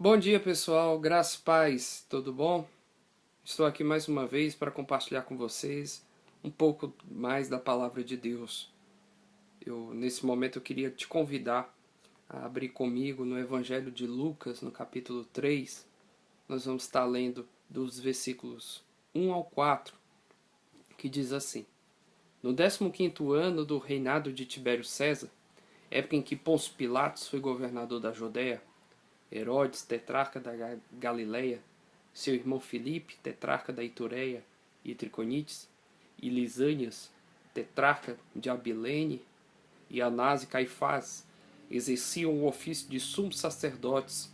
Bom dia, pessoal, graças e paz, tudo bom? Estou aqui mais uma vez para compartilhar com vocês um pouco mais da palavra de Deus. Nesse momento, eu queria te convidar a abrir comigo no Evangelho de Lucas, no capítulo 3. Nós vamos estar lendo dos versículos 1 ao 4, que diz assim: No 15º ano do reinado de Tibério César, época em que Pôncio Pilatos foi governador da Judéia, Herodes, tetrarca da Galileia, seu irmão Filipe, tetrarca da Itureia e Triconites, e Lisânias, tetrarca de Abilene, e Anás e Caifás exerciam o ofício de sumos sacerdotes.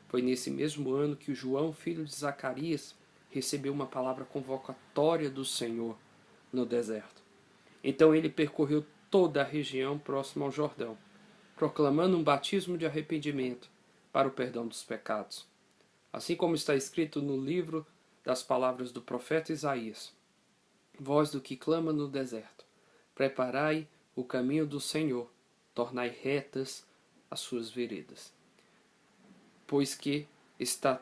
Foi nesse mesmo ano que João, filho de Zacarias, recebeu uma palavra convocatória do Senhor no deserto. Então ele percorreu toda a região próxima ao Jordão, proclamando um batismo de arrependimento para o perdão dos pecados. Assim como está escrito no livro das palavras do profeta Isaías: Voz do que clama no deserto, preparai o caminho do Senhor, tornai retas as suas veredas. Pois que está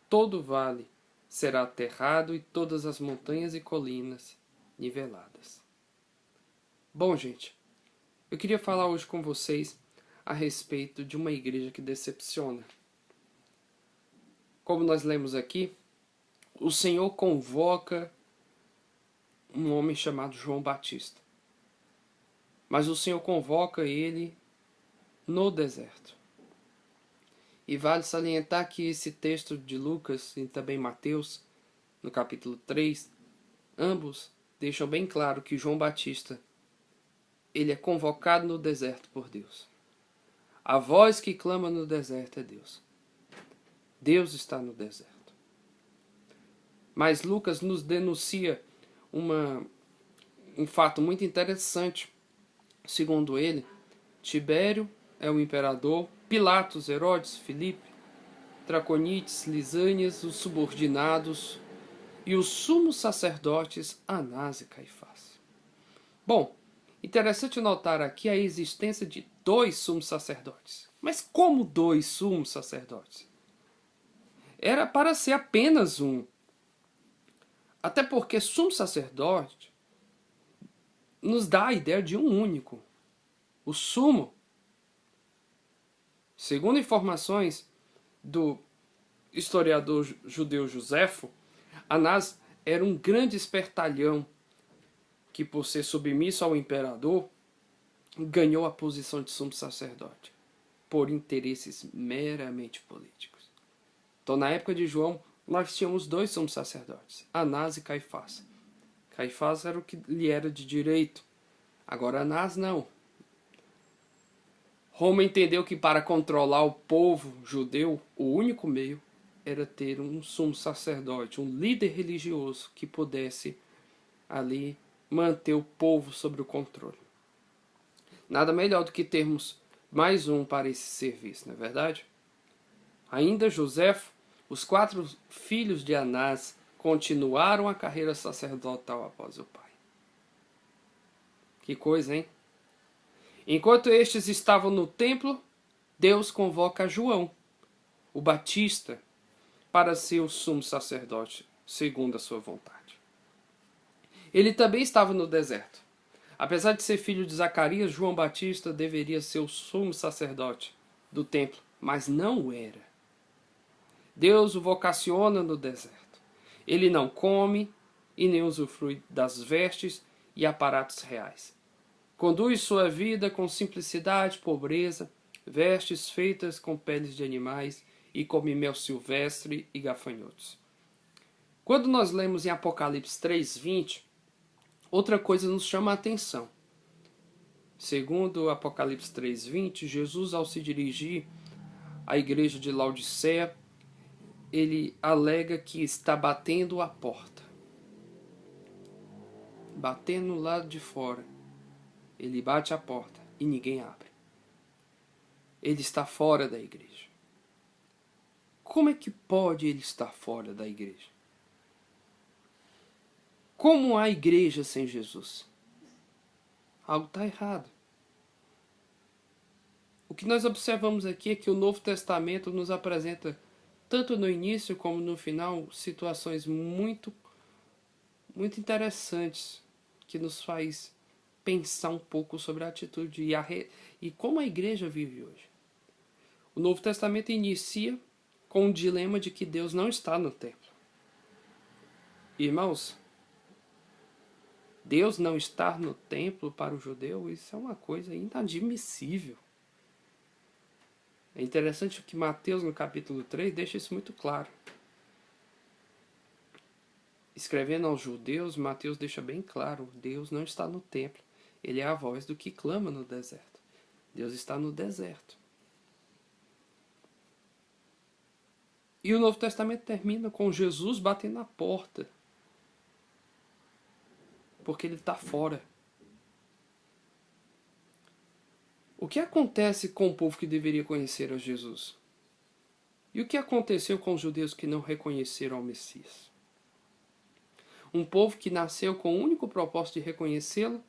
todo vale será aterrado e todas as montanhas e colinas niveladas. Bom, gente, eu queria falar hoje com vocês a respeito de uma igreja que decepciona. Como nós lemos aqui, o Senhor convoca um homem chamado João Batista. Mas o Senhor convoca ele no deserto. E vale salientar que esse texto de Lucas e também Mateus, no capítulo 3, ambos deixam bem claro que João Batista ele é convocado no deserto por Deus. A voz que clama no deserto é Deus. Deus está no deserto. Mas Lucas nos denuncia um fato muito interessante. Segundo ele, Tibério é o imperador, Pilatos, Herodes, Filipe, Traconites, Lisânias, os subordinados e os sumos sacerdotes Anás e Caifás. Bom, interessante notar aqui a existência de 2 sumos sacerdotes. Mas como 2 sumos sacerdotes? Era para ser apenas um. Até porque sumo sacerdote nos dá a ideia de um único. O sumo, segundo informações do historiador judeu Joséfo, Anás era um grande espertalhão que, por ser submisso ao imperador, ganhou a posição de sumo sacerdote por interesses meramente políticos. Então, na época de João, nós tínhamos 2 sumos sacerdotes, Anás e Caifás. Caifás era o que lhe era de direito. Agora Anás não. Roma entendeu que para controlar o povo judeu, o único meio era ter um sumo sacerdote, um líder religioso que pudesse ali manter o povo sob o controle. Nada melhor do que termos mais um para esse serviço, não é verdade? Ainda Joséfo, os 4 filhos de Anás continuaram a carreira sacerdotal após o pai. Que coisa, hein? Enquanto estes estavam no templo, Deus convoca João, o Batista, para ser o sumo sacerdote, segundo a sua vontade. Ele também estava no deserto. Apesar de ser filho de Zacarias, João Batista deveria ser o sumo sacerdote do templo, mas não era. Deus o vocaciona no deserto. Ele não come e nem usufrui das vestes e aparatos reais. Conduz sua vida com simplicidade, pobreza, vestes feitas com peles de animais e come mel silvestre e gafanhotos. Quando nós lemos em Apocalipse 3:20, outra coisa nos chama a atenção. Segundo Apocalipse 3:20, Jesus, ao se dirigir à igreja de Laodiceia, ele alega que está batendo a porta. Batendo no lado de fora. Ele bate a porta e ninguém abre. Ele está fora da igreja. Como é que pode ele estar fora da igreja? Como há igreja sem Jesus? Algo está errado. O que nós observamos aqui é que o Novo Testamento nos apresenta, tanto no início como no final, situações muito, muito interessantes que nos faz pensar um pouco sobre a atitude e como a igreja vive hoje. O Novo Testamento inicia com o dilema de que Deus não está no templo. Irmãos, Deus não estar no templo para o judeu, isso é uma coisa inadmissível. É interessante que Mateus, no capítulo 3, deixa isso muito claro. Escrevendo aos judeus, Mateus deixa bem claro, Deus não está no templo. Ele é a voz do que clama no deserto. Deus está no deserto. E o Novo Testamento termina com Jesus batendo na porta. Porque ele está fora. O que acontece com o povo que deveria conhecer a Jesus? E o que aconteceu com os judeus que não reconheceram ao Messias? Um povo que nasceu com o único propósito de reconhecê-lo,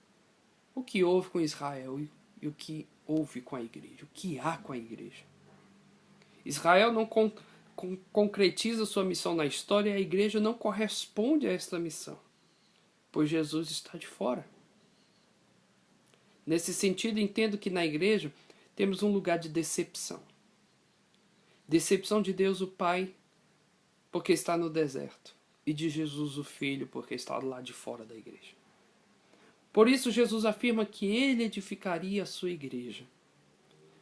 o que houve com Israel e o que houve com a igreja, o que há com a igreja. Israel não concretiza sua missão na história e a igreja não corresponde a esta missão, pois Jesus está de fora. Nesse sentido, entendo que na igreja temos um lugar de decepção. Decepção de Deus o Pai, porque está no deserto, e de Jesus o Filho, porque está do lado de fora da igreja. Por isso, Jesus afirma que ele edificaria a sua igreja.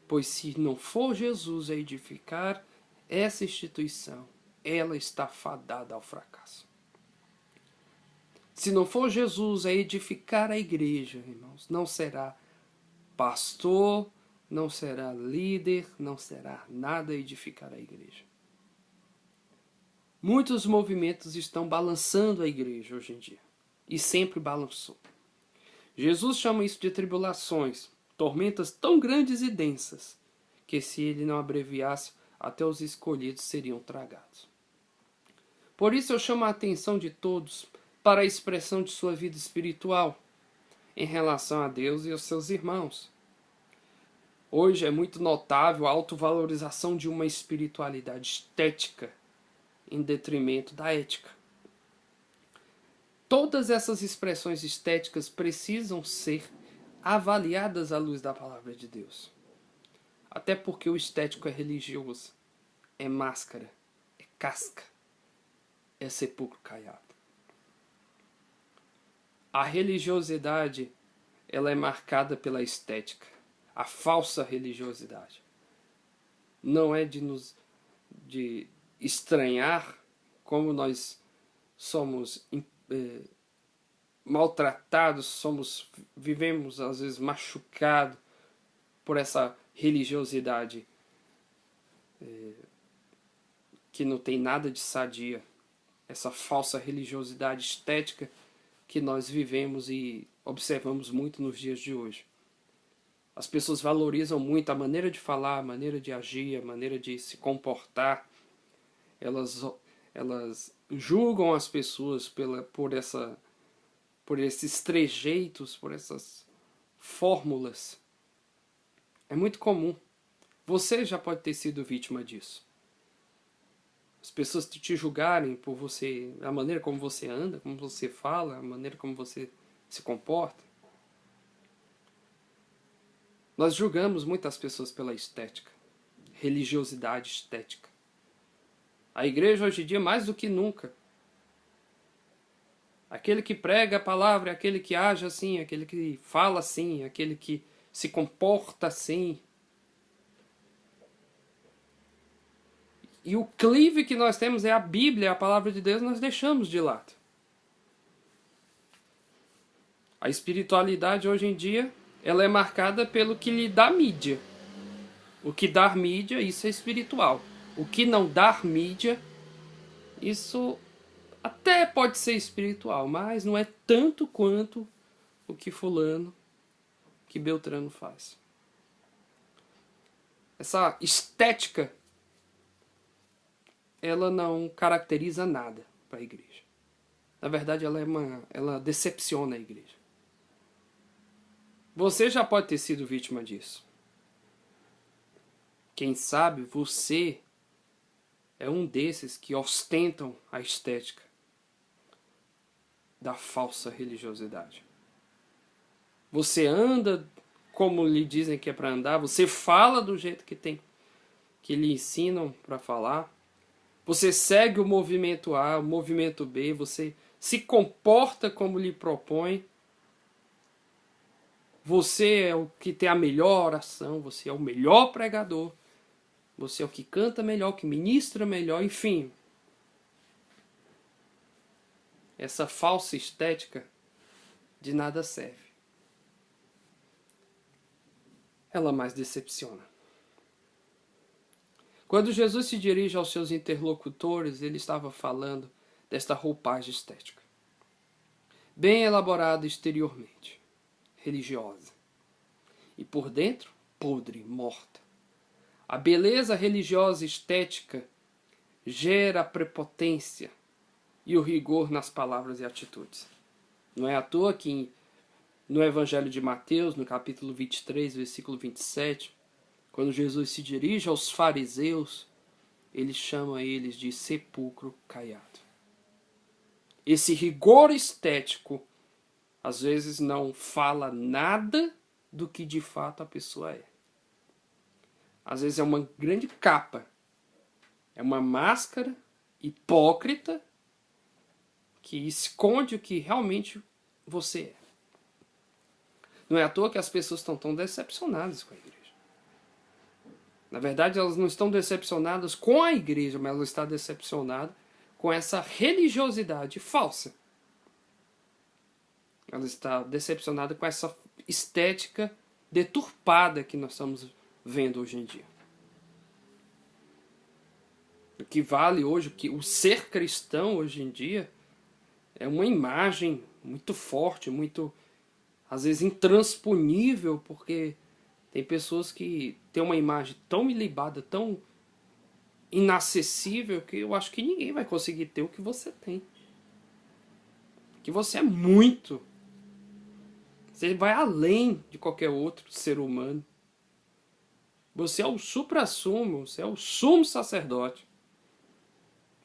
Pois se não for Jesus a edificar essa instituição, ela está fadada ao fracasso. Se não for Jesus a edificar a igreja, irmãos, não será pastor, não será líder, não será nada a edificar a igreja. Muitos movimentos estão balançando a igreja hoje em dia. E sempre balançou. Jesus chama isso de tribulações, tormentas tão grandes e densas, que se ele não abreviasse, até os escolhidos seriam tragados. Por isso eu chamo a atenção de todos para a expressão de sua vida espiritual em relação a Deus e aos seus irmãos. Hoje é muito notável a autovalorização de uma espiritualidade estética em detrimento da ética. Todas essas expressões estéticas precisam ser avaliadas à luz da palavra de Deus. Até porque o estético é religioso, é máscara, é casca, é sepulcro caiado. A religiosidade, ela é marcada pela estética, a falsa religiosidade. Não é de estranhar como nós somos maltratados, vivemos às vezes machucados por essa religiosidade que não tem nada de sadia, essa falsa religiosidade estética que nós vivemos e observamos muito nos dias de hoje. As pessoas valorizam muito a maneira de falar, a maneira de agir, a maneira de se comportar. Elas julgam as pessoas por esses trejeitos, por essas fórmulas. É muito comum. Você já pode ter sido vítima disso. As pessoas te julgarem por você, a maneira como você anda, como você fala, a maneira como você se comporta. Nós julgamos muitas pessoas pela estética, religiosidade estética. A igreja hoje em dia, mais do que nunca, aquele que prega a palavra é aquele que age assim, aquele que fala assim, aquele que se comporta assim. E o clive que nós temos é a Bíblia, a palavra de Deus, nós deixamos de lado. A espiritualidade hoje em dia, ela é marcada pelo que lhe dá mídia. O que dá mídia, isso é espiritual. O que não dá mídia, isso até pode ser espiritual, mas não é tanto quanto o que fulano, que Beltrano faz. Essa estética, ela não caracteriza nada para a igreja. Na verdade, ela decepciona a igreja. Você já pode ter sido vítima disso. Quem sabe você é um desses que ostentam a estética da falsa religiosidade. Você anda como lhe dizem que é para andar, você fala do jeito que lhe ensinam para falar, você segue o movimento A, o movimento B, você se comporta como lhe propõe, você é o que tem a melhor oração, você é o melhor pregador, você é o que canta melhor, o que ministra melhor, enfim. Essa falsa estética de nada serve. Ela mais decepciona. Quando Jesus se dirige aos seus interlocutores, ele estava falando desta roupagem estética. Bem elaborada exteriormente, religiosa. E por dentro, podre, morta. A beleza religiosa estética gera a prepotência e o rigor nas palavras e atitudes. Não é à toa que no Evangelho de Mateus, no capítulo 23, versículo 27, quando Jesus se dirige aos fariseus, ele chama eles de sepulcro caiado. Esse rigor estético, às vezes, não fala nada do que de fato a pessoa é. Às vezes é uma grande capa, é uma máscara hipócrita que esconde o que realmente você é. Não é à toa que as pessoas estão tão decepcionadas com a igreja. Na verdade, elas não estão decepcionadas com a igreja, mas elas estão decepcionadas com essa religiosidade falsa. Ela está decepcionada com essa estética deturpada que nós estamos vendo hoje em dia. O que vale hoje, o ser cristão hoje em dia, é uma imagem muito forte, muito, às vezes, intransponível, porque tem pessoas que têm uma imagem tão ilibada, tão inacessível, que eu acho que ninguém vai conseguir ter o que você tem. Que você é muito. Você vai além de qualquer outro ser humano. Você é o suprassumo, você é o sumo sacerdote.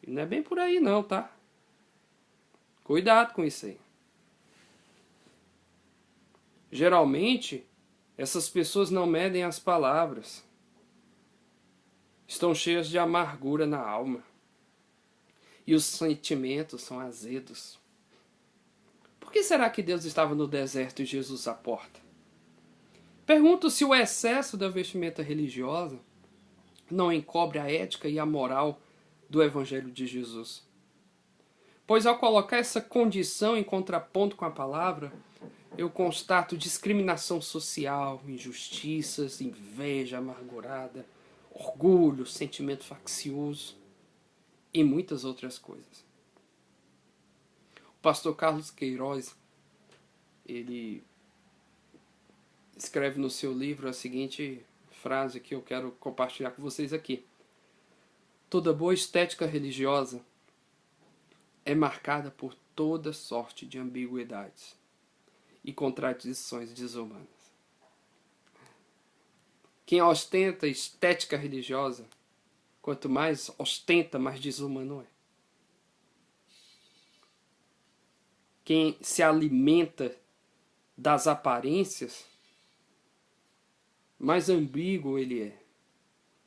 E não é bem por aí não, tá? Cuidado com isso aí. Geralmente, essas pessoas não medem as palavras. Estão cheias de amargura na alma. E os sentimentos são azedos. Por que será que Deus estava no deserto e Jesus à porta? Pergunto se o excesso da vestimenta religiosa não encobre a ética e a moral do Evangelho de Jesus. Pois ao colocar essa condição em contraponto com a palavra, eu constato discriminação social, injustiças, inveja amargurada, orgulho, sentimento faccioso e muitas outras coisas. O pastor Carlos Queiroz, ele escreve no seu livro a seguinte frase que eu quero compartilhar com vocês aqui. Toda boa estética religiosa é marcada por toda sorte de ambiguidades e contradições desumanas. Quem ostenta estética religiosa, quanto mais ostenta, mais desumano é. Quem se alimenta das aparências, mais ambíguo ele é,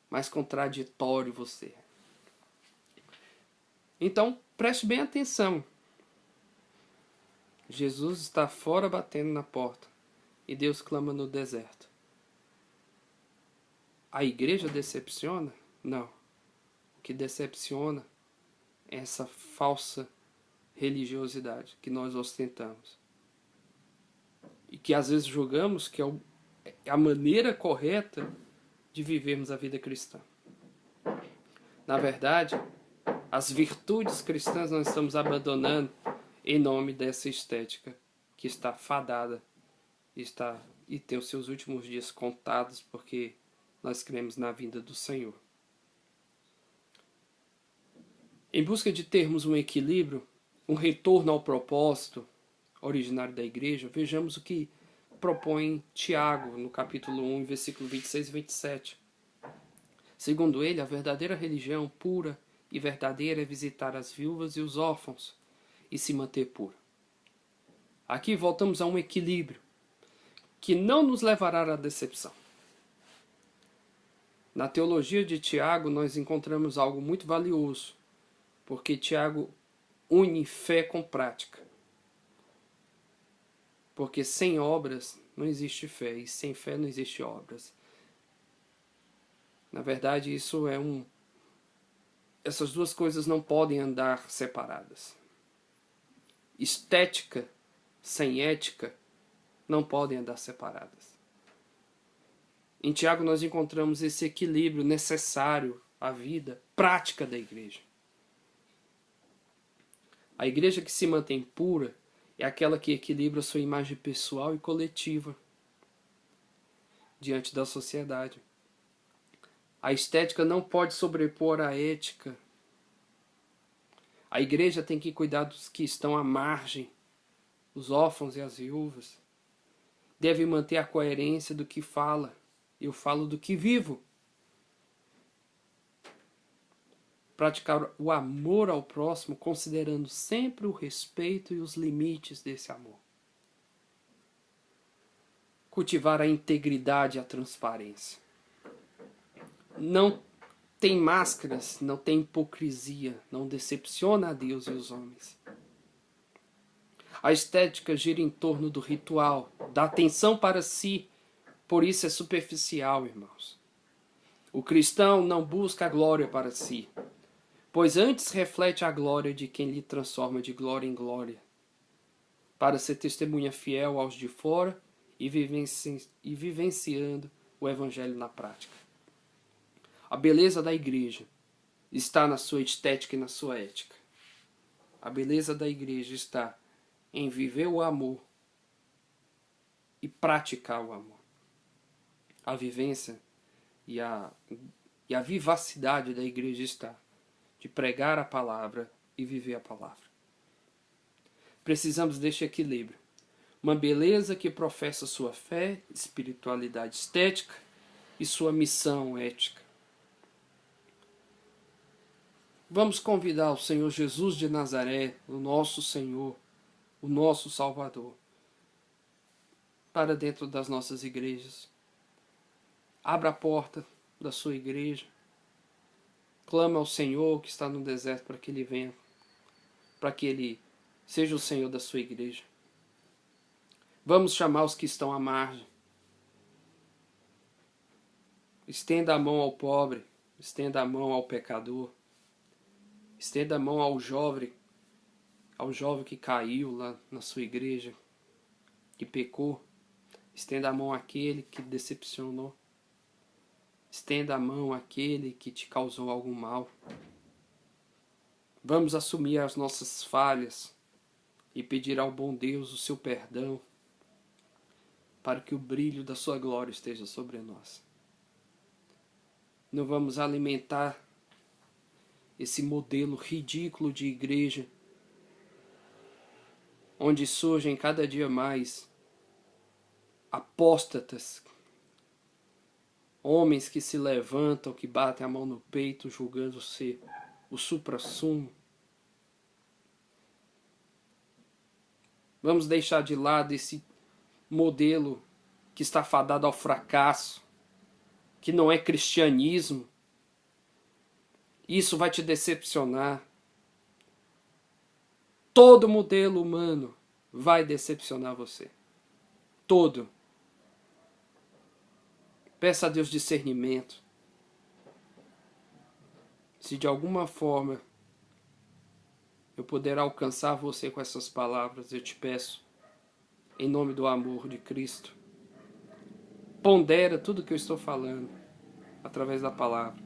mais contraditório você é. Então, preste bem atenção. Jesus está fora batendo na porta e Deus clama no deserto. A igreja decepciona? Não. O que decepciona é essa falsa religiosidade que nós ostentamos. E que às vezes julgamos que é a maneira correta de vivermos a vida cristã. Na verdade, as virtudes cristãs nós estamos abandonando em nome dessa estética que está fadada e tem os seus últimos dias contados, porque nós cremos na vinda do Senhor. Em busca de termos um equilíbrio, um retorno ao propósito originário da igreja, vejamos o que propõe Tiago no capítulo 1, versículo 26 e 27. Segundo ele, a verdadeira religião pura e verdadeira é visitar as viúvas e os órfãos e se manter pura. Aqui voltamos a um equilíbrio que não nos levará à decepção. Na teologia de Tiago, nós encontramos algo muito valioso, porque Tiago une fé com prática. Porque sem obras não existe fé, e sem fé não existe obras. Na verdade, essas duas coisas não podem andar separadas. Estética sem ética não podem andar separadas. Em Tiago nós encontramos esse equilíbrio necessário à vida prática da igreja. A igreja que se mantém pura é aquela que equilibra sua imagem pessoal e coletiva diante da sociedade. A estética não pode sobrepor a ética. A igreja tem que cuidar dos que estão à margem, os órfãos e as viúvas. Deve manter a coerência do que fala. Eu falo do que vivo. Praticar o amor ao próximo, considerando sempre o respeito e os limites desse amor. Cultivar a integridade e a transparência. Não tem máscaras, não tem hipocrisia, não decepciona a Deus e os homens. A estética gira em torno do ritual, da atenção para si, por isso é superficial, irmãos. O cristão não busca a glória para si, pois antes reflete a glória de quem lhe transforma de glória em glória, para ser testemunha fiel aos de fora e vivenciando o evangelho na prática. A beleza da igreja está na sua estética e na sua ética. A beleza da igreja está em viver o amor e praticar o amor. A vivência e a vivacidade da igreja está de pregar a palavra e viver a palavra. Precisamos deste equilíbrio. Uma beleza que professa sua fé, espiritualidade estética e sua missão ética. Vamos convidar o Senhor Jesus de Nazaré, o nosso Senhor, o nosso Salvador, para dentro das nossas igrejas. Abra a porta da sua igreja. Clama ao Senhor que está no deserto para que Ele venha, para que Ele seja o Senhor da sua igreja. Vamos chamar os que estão à margem. Estenda a mão ao pobre, estenda a mão ao pecador, estenda a mão ao jovem que caiu lá na sua igreja, que pecou. Estenda a mão àquele que decepcionou. Estenda a mão àquele que te causou algum mal. Vamos assumir as nossas falhas e pedir ao bom Deus o seu perdão, para que o brilho da sua glória esteja sobre nós. Não vamos alimentar esse modelo ridículo de igreja, onde surgem cada dia mais apóstatas, homens que se levantam, que batem a mão no peito, julgando ser o suprassumo. Vamos deixar de lado esse modelo que está fadado ao fracasso, que não é cristianismo. Isso vai te decepcionar. Todo modelo humano vai decepcionar você. Todo. Peça a Deus discernimento. Se de alguma forma eu puder alcançar você com essas palavras, eu te peço, em nome do amor de Cristo, pondera tudo que eu estou falando através da palavra.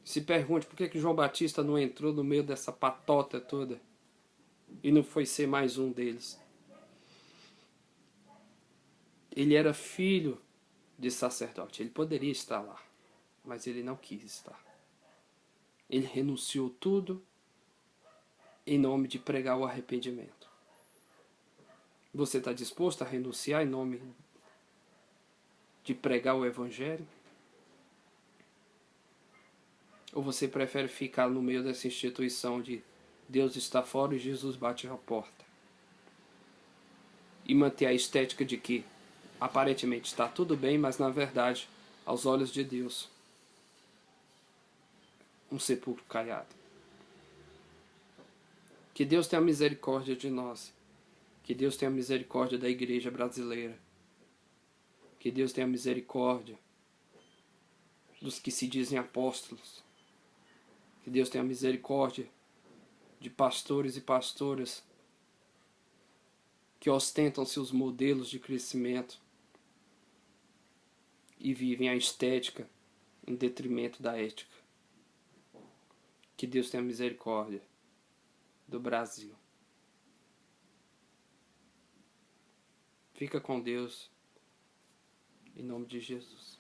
Se pergunte por que João Batista não entrou no meio dessa patota toda e não foi ser mais um deles. Ele era filho de sacerdote. Ele poderia estar lá, mas ele não quis estar. Ele renunciou tudo em nome de pregar o arrependimento. Você está disposto a renunciar em nome de pregar o Evangelho? Ou você prefere ficar no meio dessa instituição de Deus está fora e Jesus bate a porta? E manter a estética de que aparentemente está tudo bem, mas na verdade, aos olhos de Deus, um sepulcro caiado. Que Deus tenha misericórdia de nós. Que Deus tenha misericórdia da igreja brasileira. Que Deus tenha misericórdia dos que se dizem apóstolos. Que Deus tenha misericórdia de pastores e pastoras que ostentam seus modelos de crescimento e vivem a estética em detrimento da ética. Que Deus tenha misericórdia do Brasil. Fica com Deus, em nome de Jesus.